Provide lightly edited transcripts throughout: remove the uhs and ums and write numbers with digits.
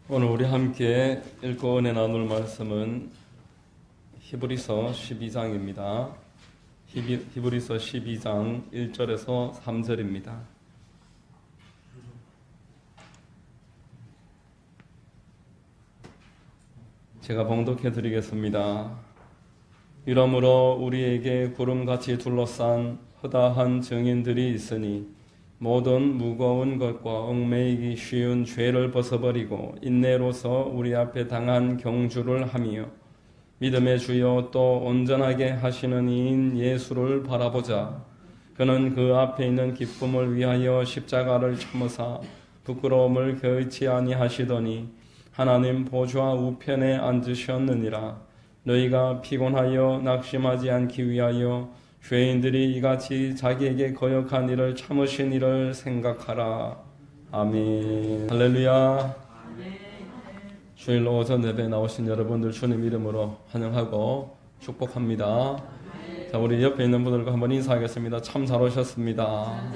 오늘 우리 함께 읽고 은혜 나눌 말씀은 히브리서 12장입니다. 히브리서 12장 1절에서 3절입니다. 제가 봉독해 드리겠습니다. 이러므로 우리에게 구름같이 둘러싼 허다한 증인들이 있으니 모든 무거운 것과 얽매이기 쉬운 죄를 벗어버리고 인내로서 우리 앞에 당한 경주를 하며 믿음의 주여 또 온전하게 하시는 이인 예수를 바라보자. 그는 그 앞에 있는 기쁨을 위하여 십자가를 참으사 부끄러움을 개의치 아니하시더니 하나님 보좌 우편에 앉으셨느니라. 너희가 피곤하여 낙심하지 않기 위하여 죄인들이 이같이 자기에게 거역한 일을 참으신 일을 생각하라. 아멘. 할렐루야. 주일 오전 예배 나오신 여러분들 주님 이름으로 환영하고 축복합니다. 자, 우리 옆에 있는 분들과 한번 인사하겠습니다. 참 잘 오셨습니다.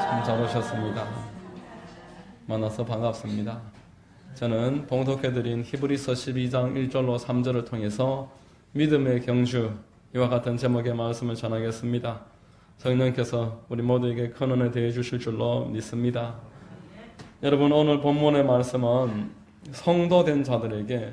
참 잘 오셨습니다. 만나서 반갑습니다. 저는 봉독해드린 히브리서 12장 1절로 3절을 통해서 믿음의 경주 이와 같은 제목의 말씀을 전하겠습니다. 성령께서 우리 모두에게 큰 은혜 대해 주실 줄로 믿습니다. 여러분, 오늘 본문의 말씀은 성도된 자들에게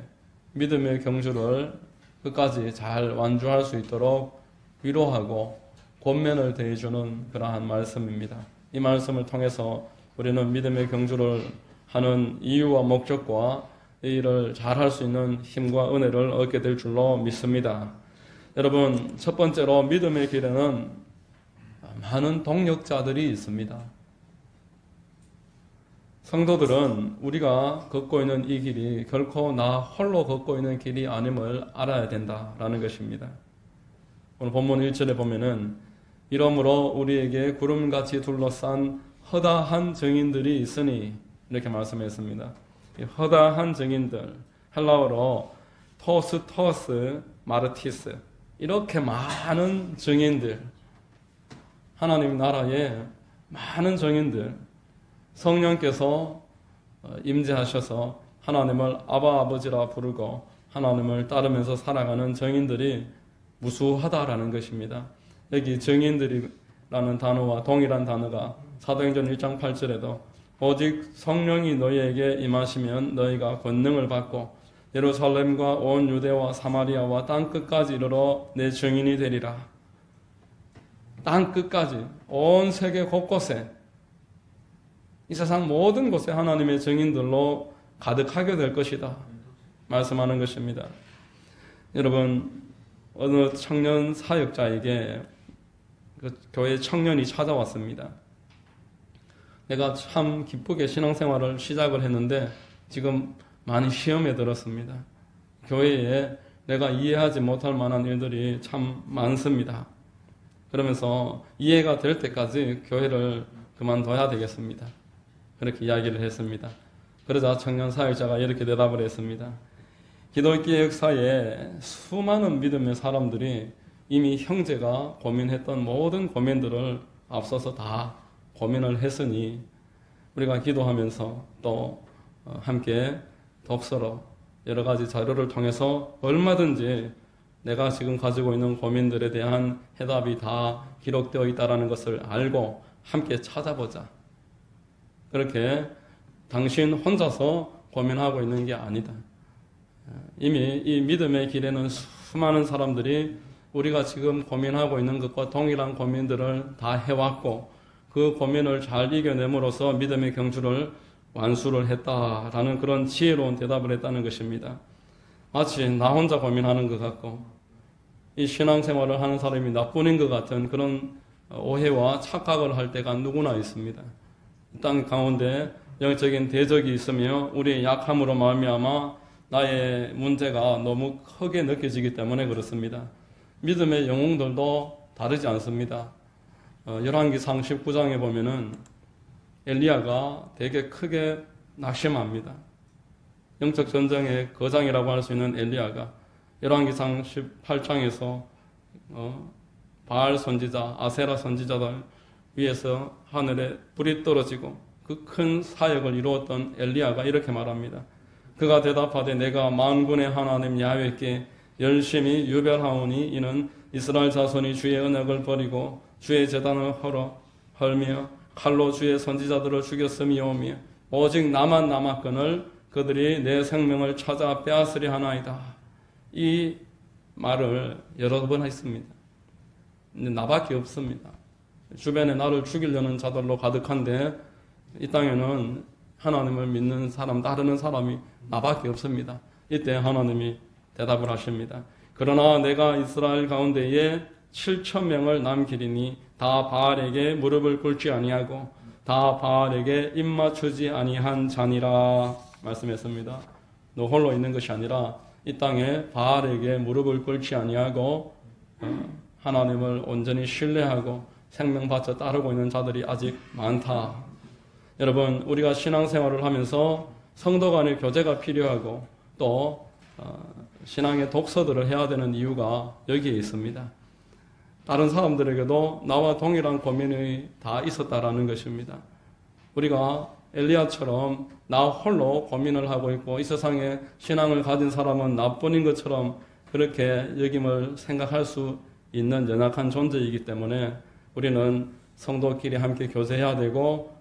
믿음의 경주를 끝까지 잘 완주할 수 있도록 위로하고 권면을 대해주는 그러한 말씀입니다. 이 말씀을 통해서 우리는 믿음의 경주를 하는 이유와 목적과 이 일을 잘 할 수 있는 힘과 은혜를 얻게 될 줄로 믿습니다. 여러분, 첫 번째로 믿음의 길에는 많은 동역자들이 있습니다. 성도들은 우리가 걷고 있는 이 길이 결코 나 홀로 걷고 있는 길이 아님을 알아야 된다라는 것입니다. 오늘 본문 1절에 보면은 이러므로 우리에게 구름같이 둘러싼 허다한 증인들이 있으니 이렇게 말씀했습니다. 이 허다한 증인들, 헬라어로 토스 마르티스, 이렇게 많은 증인들, 하나님 나라에 많은 증인들, 성령께서 임재하셔서 하나님을 아바 아버지라 부르고 하나님을 따르면서 살아가는 증인들이 무수하다라는 것입니다. 여기 증인들이라는 단어와 동일한 단어가 사도행전 1장 8절에도 오직 성령이 너희에게 임하시면 너희가 권능을 받고 예루살렘과 온 유대와 사마리아와 땅끝까지 이르러 내 증인이 되리라. 땅끝까지, 온 세계 곳곳에, 이 세상 모든 곳에 하나님의 증인들로 가득하게 될 것이다 말씀하는 것입니다. 여러분, 어느 청년 사역자에게 그 교회 청년이 찾아왔습니다. 내가 참 기쁘게 신앙생활을 시작을 했는데 지금 많이 시험에 들었습니다. 교회에 내가 이해하지 못할 만한 일들이 참 많습니다. 그러면서 이해가 될 때까지 교회를 그만둬야 되겠습니다. 그렇게 이야기를 했습니다. 그러자 청년 사역자가 이렇게 대답을 했습니다. 기독교 역사에 수많은 믿음의 사람들이 이미 형제가 고민했던 모든 고민들을 앞서서 다 고민을 했으니 우리가 기도하면서 또 함께 독서로 여러 가지 자료를 통해서 얼마든지 내가 지금 가지고 있는 고민들에 대한 해답이 다 기록되어 있다는 것을 알고 함께 찾아보자. 그렇게 당신 혼자서 고민하고 있는 게 아니다. 이미 이 믿음의 길에는 수많은 사람들이 우리가 지금 고민하고 있는 것과 동일한 고민들을 다 해왔고 그 고민을 잘 이겨냄으로써 믿음의 경주를 완수를 했다라는 그런 지혜로운 대답을 했다는 것입니다. 마치 나 혼자 고민하는 것 같고 이 신앙생활을 하는 사람이 나뿐인 것 같은 그런 오해와 착각을 할 때가 누구나 있습니다. 땅 가운데 영적인 대적이 있으며 우리의 약함으로 말미암아 나의 문제가 너무 크게 느껴지기 때문에 그렇습니다. 믿음의 영웅들도 다르지 않습니다. 열왕기상 19장에 보면은 엘리야가 되게 크게 낙심합니다. 영적 전쟁의 거장이라고 할 수 있는 엘리야가 열왕기상 18장에서 바알 선지자, 아세라 선지자들 위에서 하늘에 불이 떨어지고 그 큰 사역을 이루었던 엘리야가 이렇게 말합니다. 그가 대답하되 내가 만군의 하나님 야훼께 열심히 유별하오니 이는 이스라엘 자손이 주의 언약을 버리고 주의 제단을 헐며 칼로 주의 선지자들을 죽였음이오며 오직 나만 남았거늘 그들이 내 생명을 찾아 빼앗으려 하나이다. 이 말을 여러 번 했습니다. 근데 나밖에 없습니다. 주변에 나를 죽이려는 자들로 가득한데 이 땅에는 하나님을 믿는 사람, 따르는 사람이 나밖에 없습니다. 이때 하나님이 대답을 하십니다. 그러나 내가 이스라엘 가운데에 7,000명을 남기리니 다 바알에게 무릎을 꿇지 아니하고 다 바알에게 입맞추지 아니한 자니라 말씀했습니다. 너 홀로 있는 것이 아니라 이 땅에 바알에게 무릎을 꿇지 아니하고 하나님을 온전히 신뢰하고 생명 바쳐 따르고 있는 자들이 아직 많다. 여러분, 우리가 신앙생활을 하면서 성도 간의 교제가 필요하고 또 신앙의 독서들을 해야 되는 이유가 여기에 있습니다. 다른 사람들에게도 나와 동일한 고민이 다 있었다라는 것입니다. 우리가 엘리야처럼 나 홀로 고민을 하고 있고 이 세상에 신앙을 가진 사람은 나뿐인 것처럼 그렇게 여김을 생각할 수 있는 연약한 존재이기 때문에 우리는 성도끼리 함께 교제해야 되고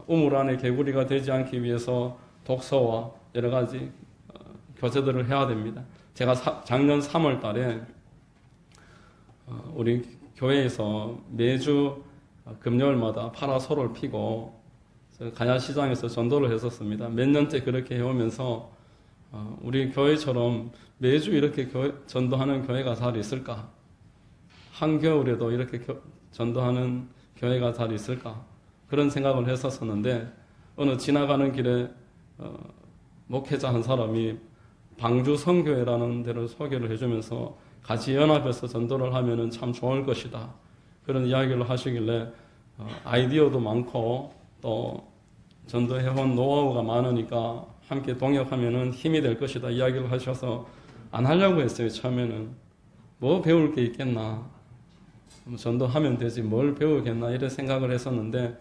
우물 안에 개구리가 되지 않기 위해서 독서와 여러 가지 교제들을 해야 됩니다. 제가 작년 3월 달에 우리 교회에서 매주 금요일마다 파라솔을 피고 가야시장에서 전도를 했었습니다. 몇 년째 그렇게 해오면서 우리 교회처럼 매주 이렇게 전도하는 교회가 잘 있을까? 한겨울에도 이렇게 전도하는 교회가 잘 있을까? 그런 생각을 했었었는데 어느 지나가는 길에 목회자 한 사람이 방주 성교회라는 데를 소개를 해주면서 같이 연합해서 전도를 하면 참 좋을 것이다. 그런 이야기를 하시길래 아이디어도 많고 또 전도해온 노하우가 많으니까 함께 동역하면 힘이 될 것이다 이야기를 하셔서 안 하려고 했어요. 처음에는 뭐 배울 게 있겠나, 전도하면 되지 뭘 배우겠나 이런 생각을 했었는데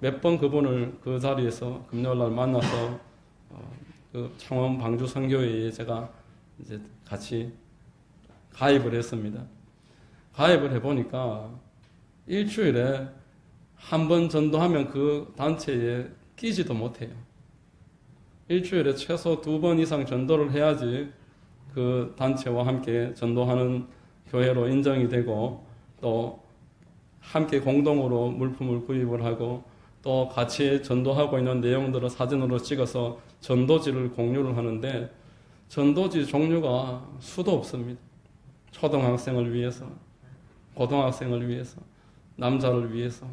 몇 번 그분을 그 자리에서 금요일날 만나서 그 창원 방주 선교회에 제가 이제 같이 가입을 했습니다. 가입을 해보니까 일주일에 한 번 전도하면 그 단체에 끼지도 못해요. 일주일에 최소 2번 이상 전도를 해야지 그 단체와 함께 전도하는 교회로 인정이 되고 또 함께 공동으로 물품을 구입을 하고 또 같이 전도하고 있는 내용들을 사진으로 찍어서 전도지를 공유를 하는데 전도지 종류가 수도 없습니다. 초등학생을 위해서, 고등학생을 위해서, 남자를 위해서,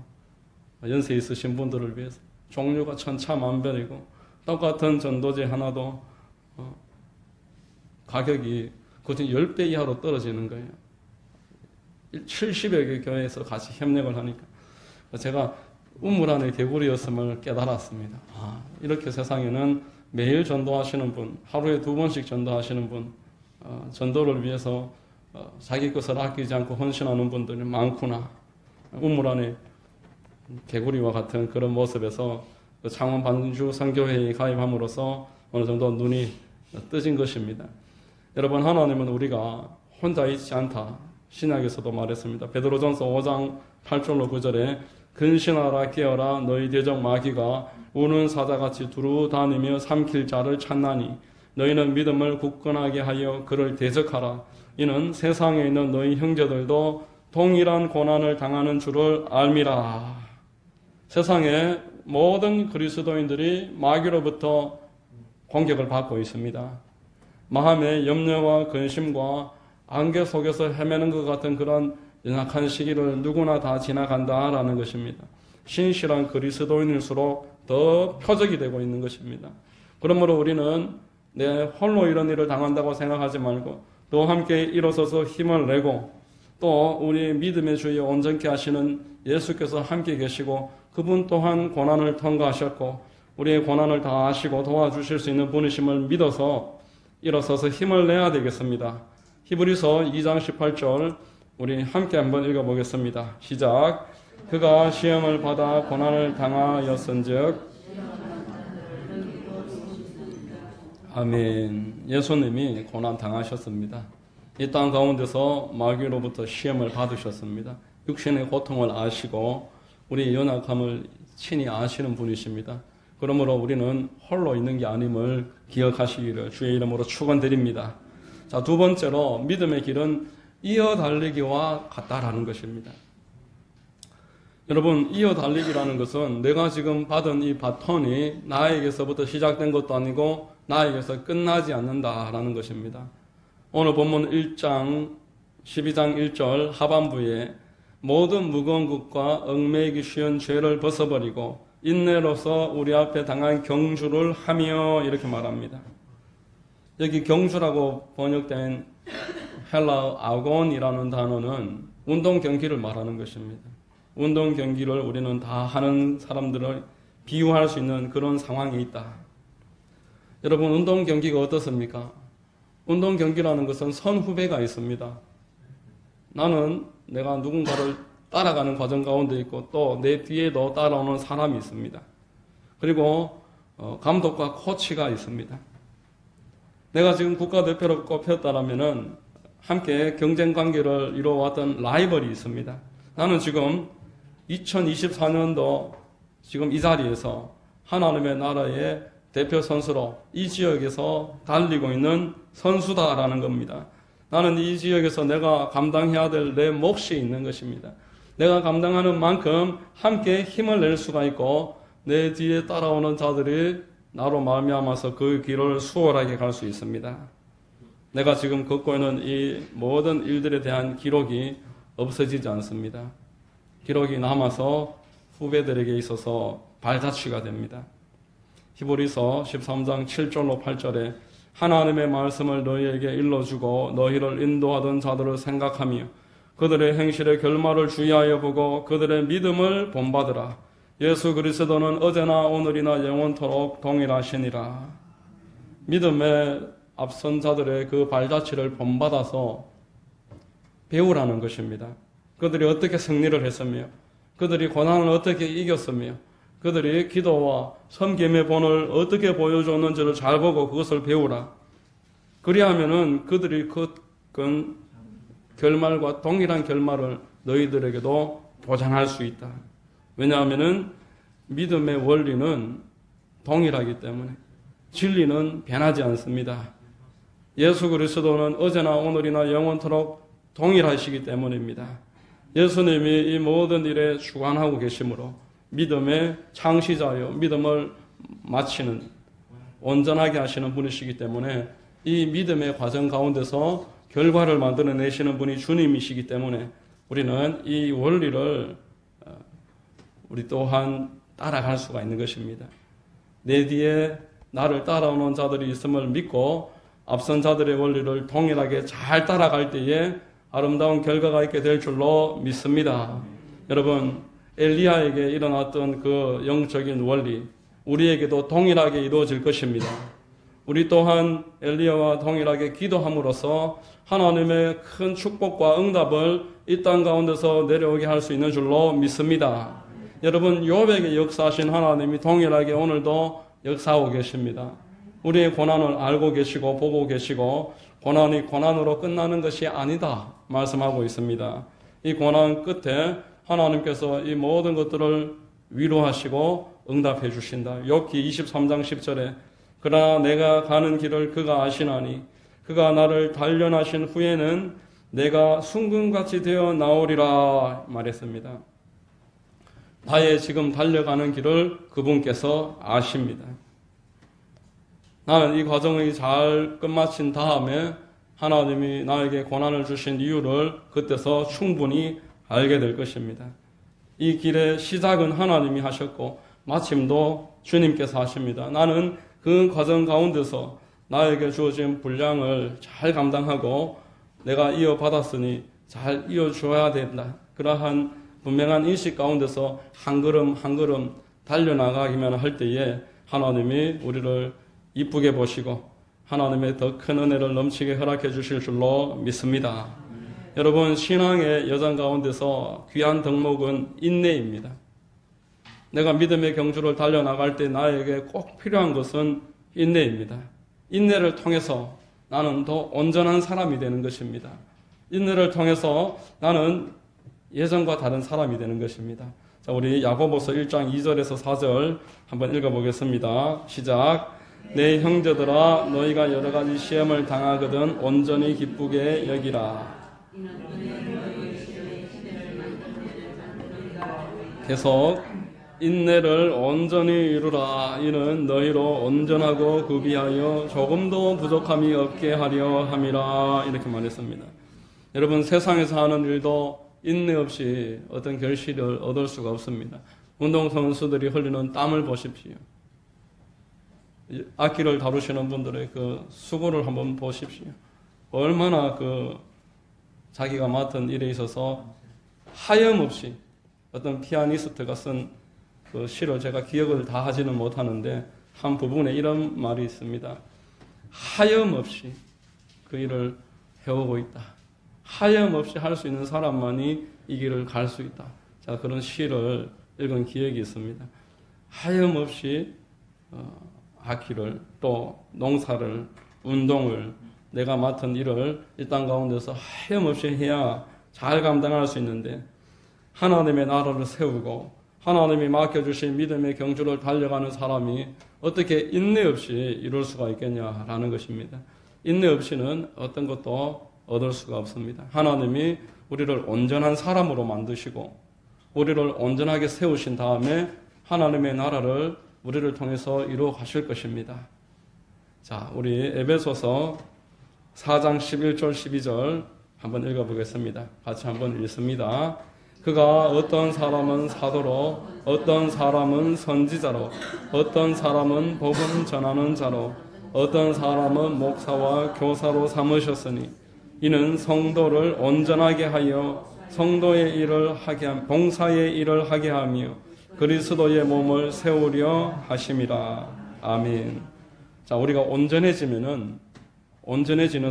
연세 있으신 분들을 위해서 종류가 천차만별이고 똑같은 전도지 하나도 가격이 거진 10배 이하로 떨어지는 거예요. 70여 개 교회에서 같이 협력을 하니까 제가 우물 안의 개구리였음을 깨달았습니다. 이렇게 세상에는 매일 전도하시는 분, 하루에 2번씩 전도하시는 분, 전도를 위해서 자기 것을 아끼지 않고 헌신하는 분들이 많구나. 우물 안의 개구리와 같은 그런 모습에서 창원 반주 선교회에 가입함으로써 어느 정도 눈이 뜨진 것입니다. 여러분, 하나님은 우리가 혼자 있지 않다. 신약에서도 말했습니다. 베드로전서 5장 8절로 9절에 근신하라 깨어라 너희 대적 마귀가 우는 사자같이 두루 다니며 삼킬 자를 찾나니 너희는 믿음을 굳건하게 하여 그를 대적하라. 이는 세상에 있는 너희 형제들도 동일한 고난을 당하는 줄을 알미라. 세상의 모든 그리스도인들이 마귀로부터 공격을 받고 있습니다. 마음의 염려와 근심과 안개 속에서 헤매는 것 같은 그런 연약한 시기를 누구나 다 지나간다라는 것입니다. 신실한 그리스도인일수록 더 표적이 되고 있는 것입니다. 그러므로 우리는 내 홀로 이런 일을 당한다고 생각하지 말고 또 함께 일어서서 힘을 내고 또 우리 믿음의 주에 온전케 하시는 예수께서 함께 계시고 그분 또한 고난을 통과하셨고 우리의 고난을 다 아시고 도와주실 수 있는 분이심을 믿어서 일어서서 힘을 내야 되겠습니다. 히브리서 2장 18절 우리 함께 한번 읽어보겠습니다. 시작. 그가 시험을 받아 고난을 당하였은즉 아멘. 예수님이 고난 당하셨습니다. 이 땅 가운데서 마귀로부터 시험을 받으셨습니다. 육신의 고통을 아시고 우리의 연약함을 친히 아시는 분이십니다. 그러므로 우리는 홀로 있는 게 아님을 기억하시기를 주의 이름으로 축원드립니다. 자, 두 번째로 믿음의 길은 이어 달리기와 같다라는 것입니다. 여러분, 이어 달리기라는 것은 내가 지금 받은 이 바톤이 나에게서부터 시작된 것도 아니고 나에게서 끝나지 않는다라는 것입니다. 오늘 본문 1장 12장 1절 하반부에 모든 무거운 것과 얽매이기 쉬운 죄를 벗어버리고 인내로서 우리 앞에 당한 경주를 하며 이렇게 말합니다. 여기 경주라고 번역된 헬라어 아곤이라는 단어는 운동 경기를 말하는 것입니다. 운동 경기를 우리는 다 하는 사람들을 비유할 수 있는 그런 상황이 있다. 여러분, 운동 경기가 어떻습니까? 운동 경기라는 것은 선후배가 있습니다. 나는 내가 누군가를 따라가는 과정 가운데 있고 또 내 뒤에도 따라오는 사람이 있습니다. 그리고 감독과 코치가 있습니다. 내가 지금 국가대표로 꼽혔다라면은 함께 경쟁 관계를 이루어왔던 라이벌이 있습니다. 나는 지금 2024년도 지금 이 자리에서 하나님의 나라의 대표 선수로 이 지역에서 달리고 있는 선수다라는 겁니다. 나는 이 지역에서 내가 감당해야 될 내 몫이 있는 것입니다. 내가 감당하는 만큼 함께 힘을 낼 수가 있고 내 뒤에 따라오는 자들이 나로 말미암아서 그 길을 수월하게 갈 수 있습니다. 내가 지금 걷고 있는 이 모든 일들에 대한 기록이 없어지지 않습니다. 기록이 남아서 후배들에게 있어서 발자취가 됩니다. 히브리서 13장 7절로 8절에 하나님의 말씀을 너희에게 일러주고 너희를 인도하던 자들을 생각하며 그들의 행실의 결말을 주의하여 보고 그들의 믿음을 본받으라. 예수 그리스도는 어제나 오늘이나 영원토록 동일하시니라. 믿음의 앞선 자들의 그 발자취를 본받아서 배우라는 것입니다. 그들이 어떻게 승리를 했으며 그들이 고난을 어떻게 이겼으며 그들이 기도와 섬김의 본을 어떻게 보여줬는지를 잘 보고 그것을 배우라. 그리하면은 그들이 그 결말과 동일한 결말을 너희들에게도 보장할 수 있다. 왜냐하면은 믿음의 원리는 동일하기 때문에 진리는 변하지 않습니다. 예수 그리스도는 어제나 오늘이나 영원토록 동일하시기 때문입니다. 예수님이 이 모든 일에 주관하고 계시므로 믿음의 창시자요 믿음을 마치는 온전하게 하시는 분이시기 때문에 이 믿음의 과정 가운데서 결과를 만들어내시는 분이 주님이시기 때문에 우리는 이 원리를 우리 또한 따라갈 수가 있는 것입니다. 내 뒤에 나를 따라오는 자들이 있음을 믿고 앞선 자들의 원리를 동일하게 잘 따라갈 때에 아름다운 결과가 있게 될 줄로 믿습니다. 여러분, 엘리야에게 일어났던 그 영적인 원리, 우리에게도 동일하게 이루어질 것입니다. 우리 또한 엘리야와 동일하게 기도함으로써 하나님의 큰 축복과 응답을 이 땅 가운데서 내려오게 할 수 있는 줄로 믿습니다. 여러분, 욥에게 역사하신 하나님이 동일하게 오늘도 역사하고 계십니다. 우리의 고난을 알고 계시고 보고 계시고 고난이 고난으로 끝나는 것이 아니다 말씀하고 있습니다. 이 고난 끝에 하나님께서 이 모든 것들을 위로하시고 응답해 주신다. 욥기 23장 10절에 그러나 내가 가는 길을 그가 아시나니 그가 나를 단련하신 후에는 내가 순금같이 되어 나오리라 말했습니다. 나의 지금 달려가는 길을 그분께서 아십니다. 나는 이 과정을 잘 끝마친 다음에 하나님이 나에게 고난을 주신 이유를 그때서 충분히 알게 될 것입니다. 이 길의 시작은 하나님이 하셨고 마침도 주님께서 하십니다. 나는 그 과정 가운데서 나에게 주어진 분량을 잘 감당하고 내가 이어받았으니 잘 이어줘야 된다. 그러한 분명한 인식 가운데서 한 걸음 한 걸음 달려나가기만 할 때에 하나님이 우리를 이쁘게 보시고 하나님의 더 큰 은혜를 넘치게 허락해 주실 줄로 믿습니다. 여러분, 신앙의 여정 가운데서 귀한 덕목은 인내입니다. 내가 믿음의 경주를 달려나갈 때 나에게 꼭 필요한 것은 인내입니다. 인내를 통해서 나는 더 온전한 사람이 되는 것입니다. 인내를 통해서 나는 예전과 다른 사람이 되는 것입니다. 자, 우리 야고보서 1장 2절에서 4절 한번 읽어보겠습니다. 시작. 내 형제들아 너희가 여러 가지 시험을 당하거든 온전히 기쁘게 여기라. 계속 인내를 온전히 이루라. 이는 너희로 온전하고 구비하여 조금도 부족함이 없게 하려 함이라. 이렇게 말했습니다. 여러분, 세상에서 하는 일도 인내 없이 어떤 결실을 얻을 수가 없습니다. 운동선수들이 흘리는 땀을 보십시오. 악기를 다루시는 분들의 그 수고를 한번 보십시오. 얼마나 자기가 맡은 일에 있어서 하염없이 어떤 피아니스트가 쓴 그 시를 제가 기억을 다 하지는 못하는데 한 부분에 이런 말이 있습니다. 하염없이 그 일을 해오고 있다. 하염없이 할 수 있는 사람만이 이 길을 갈 수 있다. 자, 그런 시를 읽은 기억이 있습니다. 하염없이 악기를 또 농사를 운동을 내가 맡은 일을 이 땅 가운데서 하염없이 해야 잘 감당할 수 있는데 하나님의 나라를 세우고 하나님이 맡겨주신 믿음의 경주를 달려가는 사람이 어떻게 인내 없이 이룰 수가 있겠냐라는 것입니다. 인내 없이는 어떤 것도 얻을 수가 없습니다. 하나님이 우리를 온전한 사람으로 만드시고 우리를 온전하게 세우신 다음에 하나님의 나라를 우리를 통해서 이루어 가실 것입니다. 자, 우리 에베소서 4장 11절 12절 한번 읽어보겠습니다. 같이 한번 읽습니다. 그가 어떤 사람은 사도로, 어떤 사람은 선지자로, 어떤 사람은 복음 전하는 자로, 어떤 사람은 목사와 교사로 삼으셨으니 이는 성도를 온전하게 하여 성도의 일을 하게 함, 봉사의 일을 하게 하며 그리스도의 몸을 세우려 하심이라. 아멘. 자, 우리가 온전해지는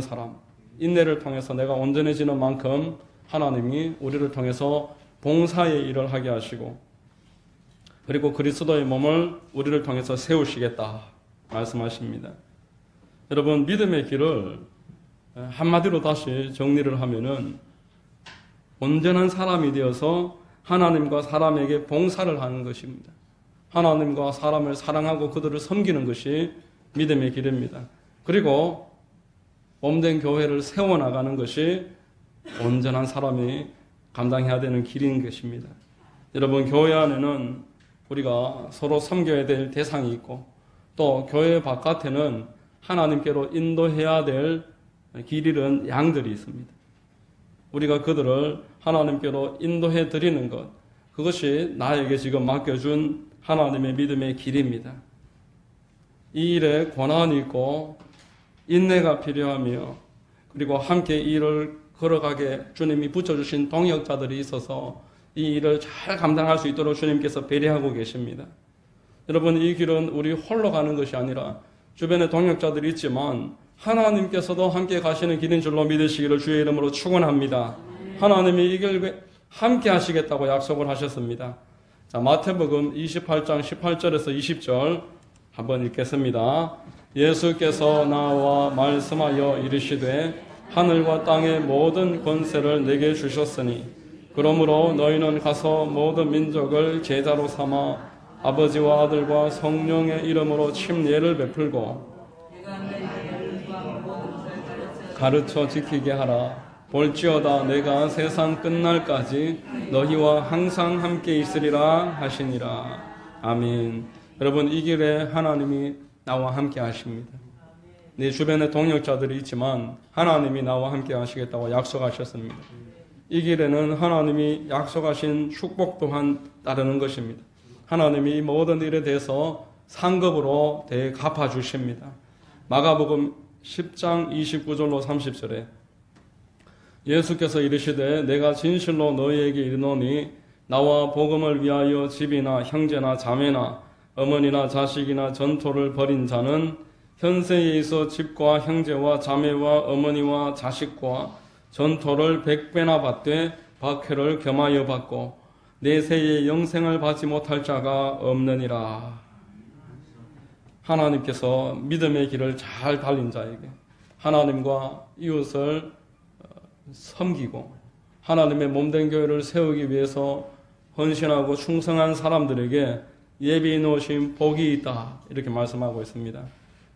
사람, 인내를 통해서 내가 온전해지는 만큼 하나님이 우리를 통해서 봉사의 일을 하게 하시고 그리고 그리스도의 몸을 우리를 통해서 세우시겠다 말씀하십니다. 여러분, 믿음의 길을 한마디로 다시 정리를 하면은 온전한 사람이 되어서 하나님과 사람에게 봉사를 하는 것입니다. 하나님과 사람을 사랑하고 그들을 섬기는 것이 믿음의 길입니다. 그리고 몸된 교회를 세워나가는 것이 온전한 사람이 감당해야 되는 길인 것입니다. 여러분, 교회 안에는 우리가 서로 섬겨야 될 대상이 있고 또 교회 바깥에는 하나님께로 인도해야 될 길 잃은 양들이 있습니다. 우리가 그들을 하나님께로 인도해 드리는 것, 그것이 나에게 지금 맡겨준 하나님의 믿음의 길입니다. 이 일에 권한이 있고 인내가 필요하며 그리고 함께 이 일을 걸어가게 주님이 붙여주신 동역자들이 있어서 이 일을 잘 감당할 수 있도록 주님께서 배려하고 계십니다. 여러분, 이 길은 우리 홀로 가는 것이 아니라 주변에 동역자들이 있지만 하나님께서도 함께 가시는 길인 줄로 믿으시기를 주의 이름으로 축원합니다. 하나님이 이 길 함께 하시겠다고 약속을 하셨습니다. 자, 마태복음 28장 18절에서 20절 한번 읽겠습니다. 예수께서 나와 말씀하여 이르시되 하늘과 땅의 모든 권세를 내게 주셨으니 그러므로 너희는 가서 모든 민족을 제자로 삼아 아버지와 아들과 성령의 이름으로 침례를 베풀고 가르쳐 지키게 하라. 볼지어다 내가 세상 끝날까지 너희와 항상 함께 있으리라 하시니라. 아멘. 여러분, 이 길에 하나님이 나와 함께 하십니다. 내 주변에 동역자들이 있지만 하나님이 나와 함께 하시겠다고 약속하셨습니다. 이 길에는 하나님이 약속하신 축복 또한 따르는 것입니다. 하나님이 모든 일에 대해서 상급으로 갚아 주십니다. 마가복음 10장 29절로 30절에 예수께서 이르시되 내가 진실로 너희에게 이르노니 나와 복음을 위하여 집이나 형제나 자매나 어머니나 자식이나 전토를 벌인 자는 현세에 있어 집과 형제와 자매와 어머니와 자식과 전토를 100배나 받되 박해를 겸하여 받고 내세에 영생을 받지 못할 자가 없느니라. 하나님께서 믿음의 길을 잘 달린 자에게 하나님과 이웃을 섬기고 하나님의 몸된 교회를 세우기 위해서 헌신하고 충성한 사람들에게 예비해 놓으신 복이 있다, 이렇게 말씀하고 있습니다.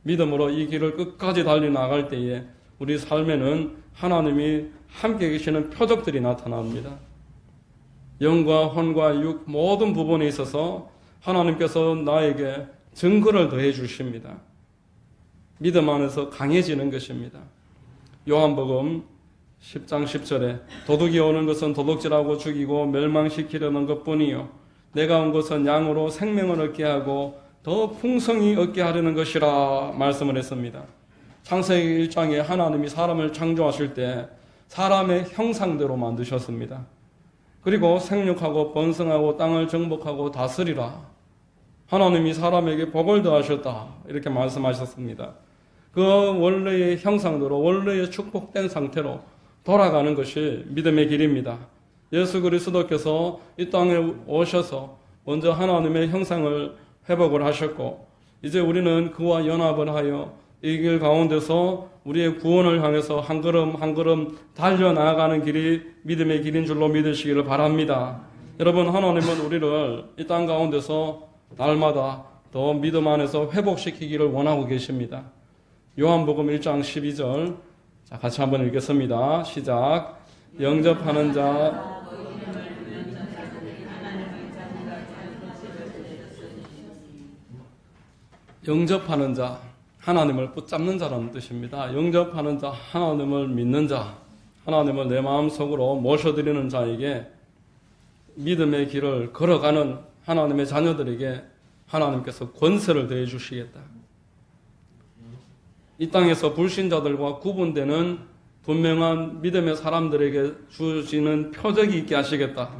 믿음으로 이 길을 끝까지 달려나갈 때에 우리 삶에는 하나님이 함께 계시는 표적들이 나타납니다. 영과 혼과 육 모든 부분에 있어서 하나님께서 나에게 증거를 더해 주십니다. 믿음 안에서 강해지는 것입니다. 요한복음 10장 10절에 도둑이 오는 것은 도둑질하고 죽이고 멸망시키려는 것뿐이요 내가 온 것은 양으로 생명을 얻게 하고 더 풍성히 얻게 하려는 것이라 말씀을 했습니다. 창세기 1장에 하나님이 사람을 창조하실 때 사람의 형상대로 만드셨습니다. 그리고 생육하고 번성하고 땅을 정복하고 다스리라. 하나님이 사람에게 복을 더하셨다, 이렇게 말씀하셨습니다. 그 원래의 형상대로 원래의 축복된 상태로 돌아가는 것이 믿음의 길입니다. 예수 그리스도께서 이 땅에 오셔서 먼저 하나님의 형상을 회복을 하셨고 이제 우리는 그와 연합을 하여 이 길 가운데서 우리의 구원을 향해서 한 걸음 한 걸음 달려나가는 길이 믿음의 길인 줄로 믿으시기를 바랍니다. 여러분, 하나님은 우리를 이 땅 가운데서 날마다 더 믿음 안에서 회복시키기를 원하고 계십니다. 요한복음 1장 12절, 자, 같이 한번 읽겠습니다. 시작. 영접하는 자, 영접하는 자, 하나님을 붙잡는 자라는 뜻입니다. 영접하는 자, 하나님을 믿는 자, 하나님을 내 마음속으로 모셔드리는 자에게 믿음의 길을 걸어가는 하나님의 자녀들에게 하나님께서 권세를 더해 주시겠다. 이 땅에서 불신자들과 구분되는 분명한 믿음의 사람들에게 주시는 표적이 있게 하시겠다.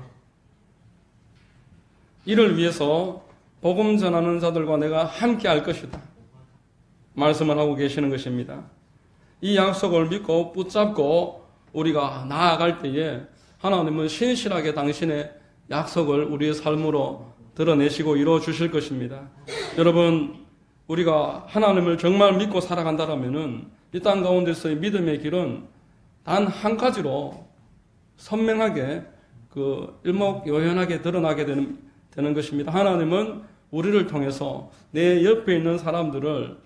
이를 위해서 복음 전하는 자들과 내가 함께 할 것이다, 말씀을 하고 계시는 것입니다. 이 약속을 믿고 붙잡고 우리가 나아갈 때에 하나님은 신실하게 당신의 약속을 우리의 삶으로 드러내시고 이루어 주실 것입니다. 여러분, 우리가 하나님을 정말 믿고 살아간다라면은 이 땅 가운데서의 믿음의 길은 단 한 가지로 선명하게 일목요연하게 드러나게 되는 것입니다. 하나님은 우리를 통해서 내 옆에 있는 사람들을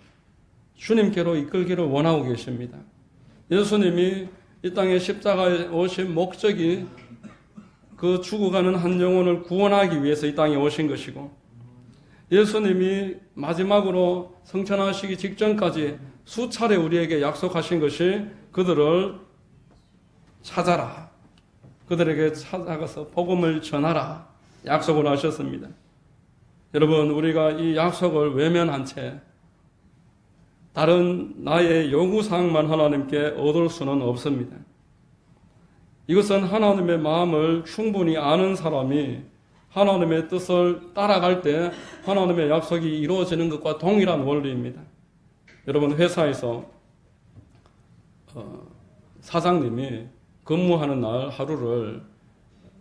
주님께로 이끌기를 원하고 계십니다. 예수님이 이 땅에 십자가에 오신 목적이 그 죽어가는 한 영혼을 구원하기 위해서 이 땅에 오신 것이고, 예수님이 마지막으로 성천하시기 직전까지 수차례 우리에게 약속하신 것이 그들을 찾아라, 그들에게 찾아가서 복음을 전하라 약속을 하셨습니다. 여러분, 우리가 이 약속을 외면한 채 다른 나의 요구사항만 하나님께 얻을 수는 없습니다. 이것은 하나님의 마음을 충분히 아는 사람이 하나님의 뜻을 따라갈 때 하나님의 약속이 이루어지는 것과 동일한 원리입니다. 여러분, 회사에서 사장님이 근무하는 날 하루를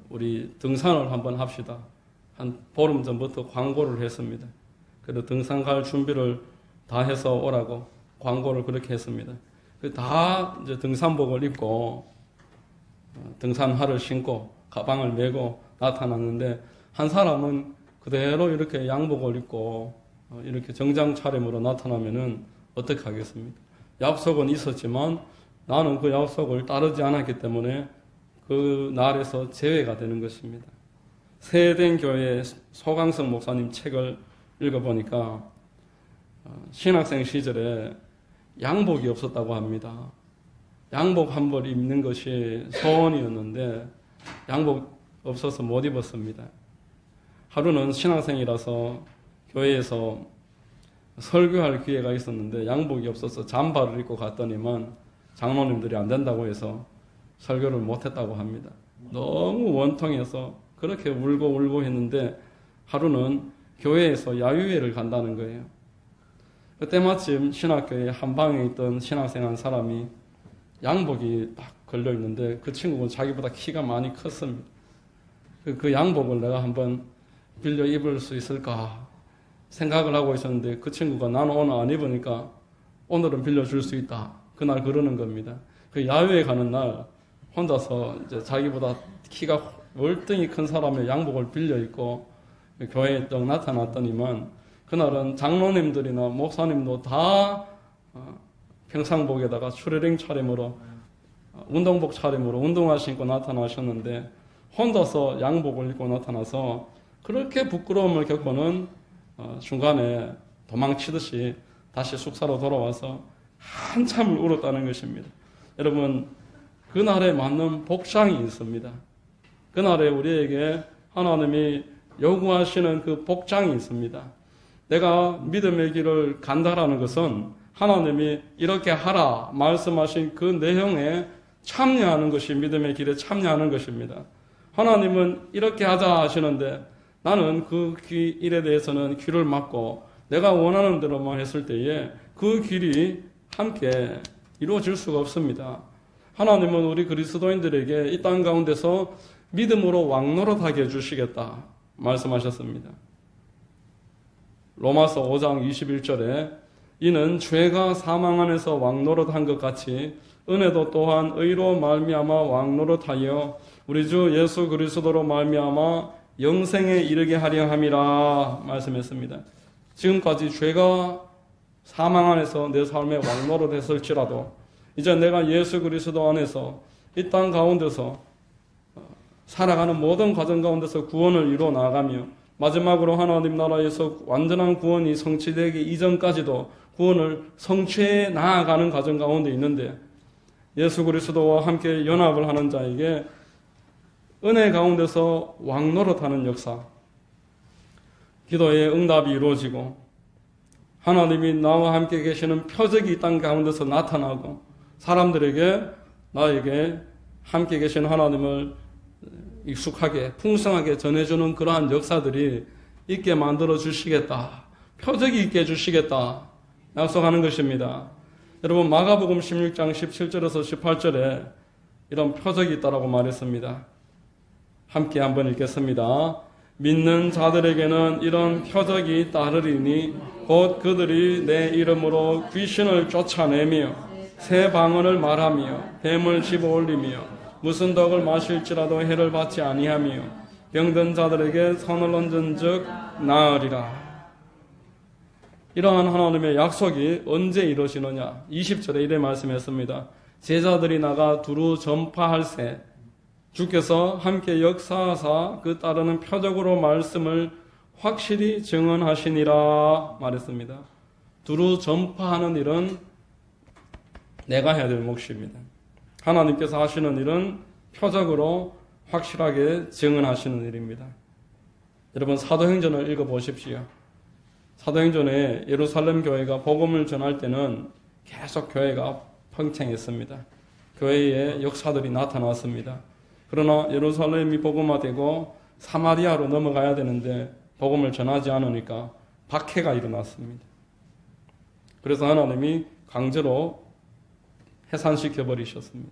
우리 등산을 한번 합시다, 한 보름 전부터 광고를 했습니다. 그래서 등산 갈 준비를 다 해서 오라고 광고를 그렇게 했습니다. 다 이제 등산복을 입고 등산화를 신고 가방을 메고 나타났는데, 한 사람은 그대로 이렇게 양복을 입고 이렇게 정장 차림으로 나타나면은 어떻게 하겠습니까? 약속은 있었지만 나는 그 약속을 따르지 않았기 때문에 그 날에서 제외가 되는 것입니다. 세된 교회 소강성 목사님 책을 읽어보니까 신학생 시절에 양복이 없었다고 합니다. 양복 한 벌 입는 것이 소원이었는데 양복 없어서 못 입었습니다. 하루는 신학생이라서 교회에서 설교할 기회가 있었는데 양복이 없어서 잠바를 입고 갔더니만 장로님들이 안 된다고 해서 설교를 못했다고 합니다. 너무 원통해서 그렇게 울고 했는데 하루는 교회에서 야유회를 간다는 거예요. 그때 마침 신학교에 한 방에 있던 신학생 한 사람이 양복이 딱 걸려있는데 그 친구는 자기보다 키가 많이 컸습니다. 그 양복을 내가 한번 빌려 입을 수 있을까 생각을 하고 있었는데 그 친구가 나는 오늘 안 입으니까 오늘은 빌려줄 수 있다. 그날 그러는 겁니다. 그 야외에 가는 날 혼자서 이제 자기보다 키가 월등히 큰 사람의 양복을 빌려 입고 교회에 딱 나타났더니만 그날은 장로님들이나 목사님도 다 평상복에다가 추리닝 차림으로 운동복 차림으로 운동화 신고 나타나셨는데 혼자서 양복을 입고 나타나서 그렇게 부끄러움을 겪고는 중간에 도망치듯이 다시 숙사로 돌아와서 한참을 울었다는 것입니다. 여러분, 그날에 맞는 복장이 있습니다. 그날에 우리에게 하나님이 요구하시는 그 복장이 있습니다. 내가 믿음의 길을 간다라는 것은 하나님이 이렇게 하라 말씀하신 그 내용에 참여하는 것이 믿음의 길에 참여하는 것입니다. 하나님은 이렇게 하자 하시는데 나는 그 일에 대해서는 귀를 막고 내가 원하는 대로만 했을 때에 그 길이 함께 이루어질 수가 없습니다. 하나님은 우리 그리스도인들에게 이 땅 가운데서 믿음으로 왕노릇하게 해주시겠다 말씀하셨습니다. 로마서 5장 21절에 이는 죄가 사망 안에서 왕노릇한 것 같이 은혜도 또한 의로 말미암아 왕노릇하여 우리 주 예수 그리스도로 말미암아 영생에 이르게 하려 함이라 말씀했습니다. 지금까지 죄가 사망 안에서 내 삶에 왕노릇했을지라도 이제 내가 예수 그리스도 안에서 이 땅 가운데서 살아가는 모든 과정 가운데서 구원을 이루어 나가며 마지막으로 하나님 나라에서 완전한 구원이 성취되기 이전까지도 구원을 성취해 나아가는 과정 가운데 있는데 예수 그리스도와 함께 연합을 하는 자에게 은혜 가운데서 왕노릇하는 역사, 기도의 응답이 이루어지고 하나님이 나와 함께 계시는 표적이 이 땅 가운데서 나타나고 사람들에게 나에게 함께 계신 하나님을 익숙하게 풍성하게 전해주는 그러한 역사들이 있게 만들어 주시겠다. 표적이 있게 해주시겠다. 약속하는 것입니다. 여러분 마가복음 16장 17절에서 18절에 이런 표적이 있다라고 말했습니다. 함께 한번 읽겠습니다. 믿는 자들에게는 이런 표적이 따르리니 곧 그들이 내 이름으로 귀신을 쫓아내며 새 방언을 말하며 뱀을 집어올리며 무슨 덕을 마실지라도 해를 받지 아니하며 병든 자들에게 손을 얹은 즉 나으리라. 이러한 하나님의 약속이 언제 이루어지느냐? 20절에 이래 말씀했습니다. 제자들이 나가 두루 전파할세 주께서 함께 역사하사 그 따르는 표적으로 말씀을 확실히 증언하시니라 말했습니다. 두루 전파하는 일은 내가 해야 될 몫입니다. 하나님께서 하시는 일은 표적으로 확실하게 증언하시는 일입니다. 여러분 사도행전을 읽어보십시오. 사도행전에 예루살렘 교회가 복음을 전할 때는 계속 교회가 팽창했습니다. 교회에 역사들이 나타났습니다. 그러나 예루살렘이 복음화되고 사마리아로 넘어가야 되는데 복음을 전하지 않으니까 박해가 일어났습니다. 그래서 하나님이 강제로 해산시켜 버리셨습니다.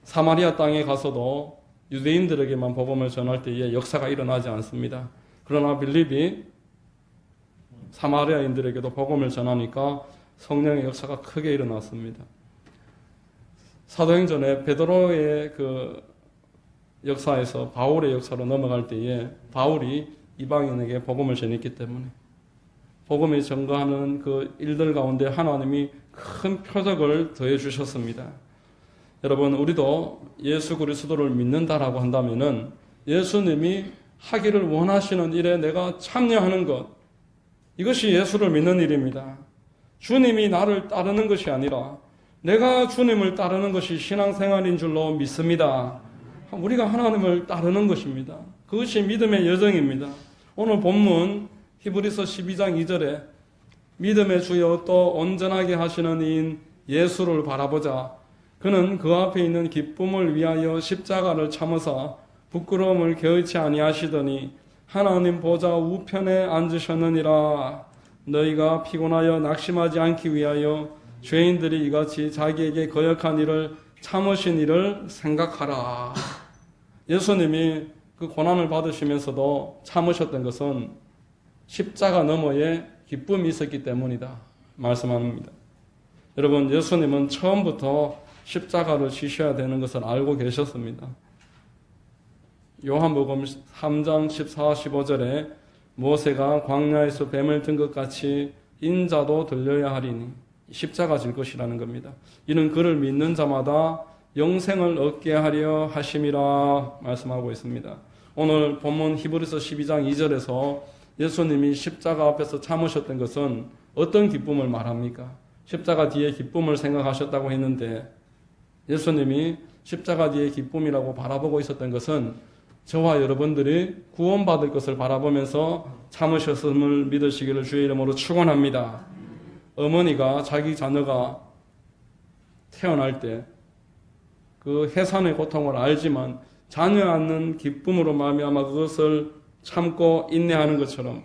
사마리아 땅에 가서도 유대인들에게만 복음을 전할 때에 역사가 일어나지 않습니다. 그러나 빌립이 사마리아인들에게도 복음을 전하니까 성령의 역사가 크게 일어났습니다. 사도행전에 베드로의 그 역사에서 바울의 역사로 넘어갈 때에 바울이 이방인에게 복음을 전했기 때문에 복음을 전가하는 그 일들 가운데 하나님이 큰 표적을 더해 주셨습니다. 여러분 우리도 예수 그리스도를 믿는다라고 한다면은 예수님이 하기를 원하시는 일에 내가 참여하는 것, 이것이 예수를 믿는 일입니다. 주님이 나를 따르는 것이 아니라 내가 주님을 따르는 것이 신앙생활인 줄로 믿습니다. 우리가 하나님을 따르는 것입니다. 그것이 믿음의 여정입니다. 오늘 본문 히브리서 12장 2절에 믿음의 주여 또 온전하게 하시는 이인 예수를 바라보자. 그는 그 앞에 있는 기쁨을 위하여 십자가를 참으사 부끄러움을 개의치 아니하시더니 하나님 보좌 우편에 앉으셨느니라. 너희가 피곤하여 낙심하지 않기 위하여 죄인들이 이같이 자기에게 거역한 일을 참으신 일을 생각하라. 예수님이 그 고난을 받으시면서도 참으셨던 것은 십자가 너머에 기쁨이 있었기 때문이다 말씀합니다. 여러분, 예수님은 처음부터 십자가를 지셔야 되는 것을 알고 계셨습니다. 요한복음 3장 14, 15절에 모세가 광야에서 뱀을 든 것 같이 인자도 들려야 하리니 십자가 질 것이라는 겁니다. 이는 그를 믿는 자마다 영생을 얻게 하려 하심이라 말씀하고 있습니다. 오늘 본문 히브리서 12장 2절에서 예수님이 십자가 앞에서 참으셨던 것은 어떤 기쁨을 말합니까? 십자가 뒤에 기쁨을 생각하셨다고 했는데 예수님이 십자가 뒤에 기쁨이라고 바라보고 있었던 것은 저와 여러분들이 구원받을 것을 바라보면서 참으셨음을 믿으시기를 주의 이름으로 축원합니다. 어머니가 자기 자녀가 태어날 때 그 해산의 고통을 알지만 자녀 낳는 기쁨으로 말미암아 그것을 참고 인내하는 것처럼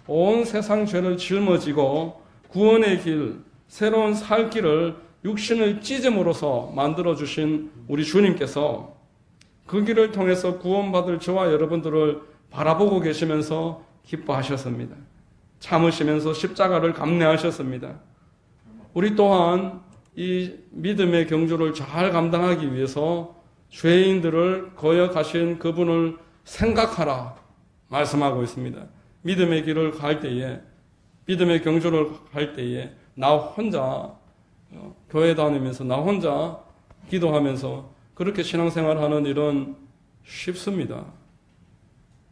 온 세상 죄를 짊어지고 구원의 길, 새로운 살 길을 육신을 찢음으로써 만들어주신 우리 주님께서 그 길을 통해서 구원받을 저와 여러분들을 바라보고 계시면서 기뻐하셨습니다. 참으시면서 십자가를 감내하셨습니다. 우리 또한 이 믿음의 경주를 잘 감당하기 위해서 죄인들을 거역하신 그분을 생각하라 말씀하고 있습니다. 믿음의 길을 갈 때에, 믿음의 경주를 갈 때에 나 혼자 교회 다니면서 나 혼자 기도하면서 그렇게 신앙생활하는 일은 쉽습니다.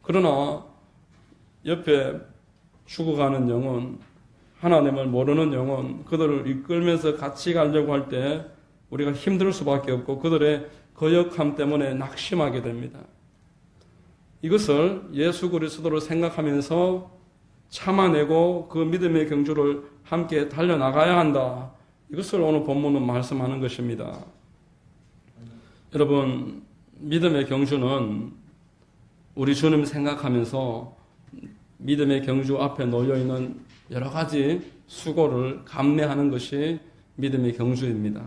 그러나 옆에 죽어가는 영혼, 하나님을 모르는 영혼, 그들을 이끌면서 같이 가려고 할 때 우리가 힘들 수밖에 없고 그들의 거역함 때문에 낙심하게 됩니다. 이것을 예수 그리스도를 생각하면서 참아내고 그 믿음의 경주를 함께 달려나가야 한다. 이것을 오늘 본문은 말씀하는 것입니다. 여러분, 믿음의 경주는 우리 주님 생각하면서 믿음의 경주 앞에 놓여있는 여러 가지 수고를 감내하는 것이 믿음의 경주입니다.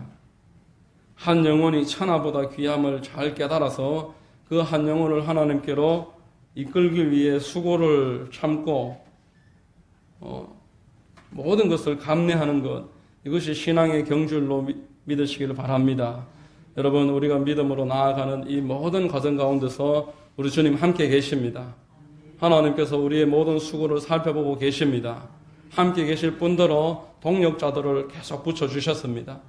한 영혼이 천하보다 귀함을 잘 깨달아서 그 한 영혼을 하나님께로 이끌기 위해 수고를 참고 모든 것을 감내하는 것, 이것이 신앙의 경주로 믿으시기를 바랍니다. 여러분, 우리가 믿음으로 나아가는 이 모든 과정 가운데서 우리 주님 함께 계십니다. 하나님께서 우리의 모든 수고를 살펴보고 계십니다. 함께 계실 분들로 동력자들을 계속 붙여주셨습니다.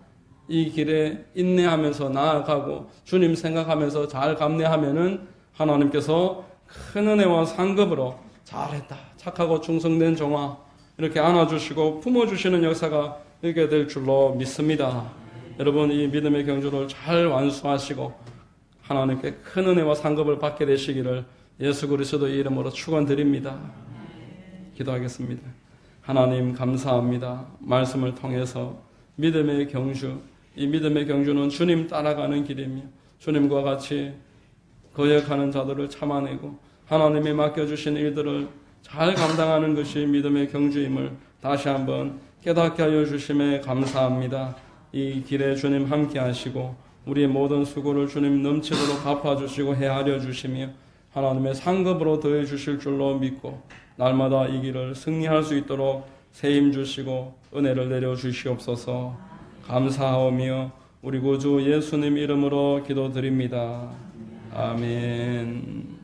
이 길에 인내하면서 나아가고 주님 생각하면서 잘 감내하면은 하나님께서 큰 은혜와 상급으로 잘했다, 착하고 충성된 종아 이렇게 안아주시고 품어주시는 역사가 있게 될 줄로 믿습니다. 여러분, 이 믿음의 경주를 잘 완수하시고 하나님께 큰 은혜와 상급을 받게 되시기를 예수 그리스도의 이름으로 축원드립니다. 기도하겠습니다. 하나님 감사합니다. 말씀을 통해서 믿음의 경주, 이 믿음의 경주는 주님 따라가는 길이며 주님과 같이 거역하는 자들을 참아내고 하나님이 맡겨주신 일들을 잘 감당하는 것이 믿음의 경주임을 다시 한번 깨닫게 하여 주심에 감사합니다. 이 길에 주님 함께 하시고 우리의 모든 수고를 주님 넘치도록 갚아주시고 헤아려 주시며 하나님의 상급으로 더해 주실 줄로 믿고 날마다 이 길을 승리할 수 있도록 세임 주시고 은혜를 내려 주시옵소서. 감사하오며 우리 구주 예수님 이름으로 기도드립니다. 아멘.